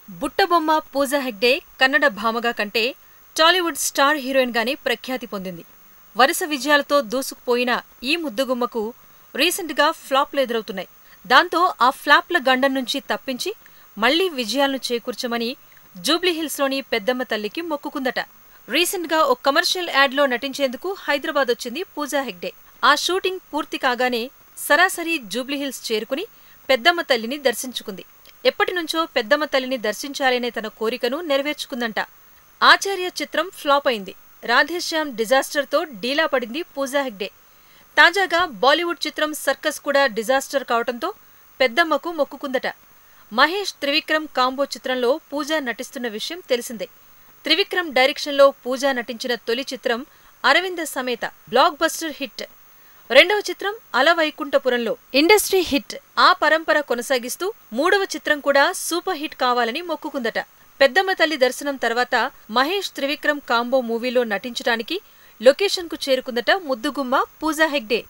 బుట్టబొమ్మ పూజా హెగ్డే కన్నడ భామగా కంటే టాలీవుడ్ స్టార్ హీరోయిన్గానే ప్రఖ్యాతి పొందింది. వరుస విజయాలతో దూసుకుపోయిన ఈ ముద్దుగుమ్మకు రీసెంట్గా ఫ్లాప్లు ఎదురవుతున్నాయి. దాంతో ఆ ఫ్లాప్ల గండం నుంచి తప్పించి మళ్లీ విజయాలను చేకూర్చమని జూబ్లీహిల్స్లోని పెద్దమ్మ తల్లికి మొక్కుకుందట. రీసెంట్గా ఓ కమర్షియల్ యాడ్లో నటించేందుకు హైదరాబాద్ వచ్చింది పూజా హెగ్డే. ఆ షూటింగ్ పూర్తి కాగానే సరాసరి జూబ్లీహిల్స్ చేరుకుని పెద్దమ్మ తల్లిని దర్శించుకుంది. ఎప్పటినుంచో పెద్దమ్మ తల్లిని దర్శించాలనే తన కోరికను నెరవేర్చుకుందంట. ఆచార్య చిత్రం ఫ్లాప్ అయింది. రాధేశ్యామ్ డిజాస్టర్తో డీలా పడింది పూజా హెగ్డే. తాజాగా బాలీవుడ్ చిత్రం సర్కస్ కూడా డిజాస్టర్ కావడంతో పెద్దమ్మకు మొక్కుకుందట. మహేష్ త్రివిక్రమ్ కాంబో చిత్రంలో పూజా నటిస్తున్న విషయం తెలిసిందే. త్రివిక్రమ్ డైరెక్షన్లో పూజా నటించిన తొలి చిత్రం Aravinda Sametha block buster hit. రెండవ చిత్రం అలవైకుంఠపురంలో ఇండస్ట్రీ హిట్. ఆ పరంపర కొనసాగిస్తూ మూడవ చిత్రం కూడా సూపర్ హిట్ కావాలని మొక్కుకుందట. పెద్దమ్మ తల్లి దర్శనం తర్వాత మహేష్ త్రివిక్రమ్ కాంబో మూవీలో నటించడానికి లొకేషన్కు చేరుకుందట ముద్దుగుమ్మ పూజా హెగ్డే.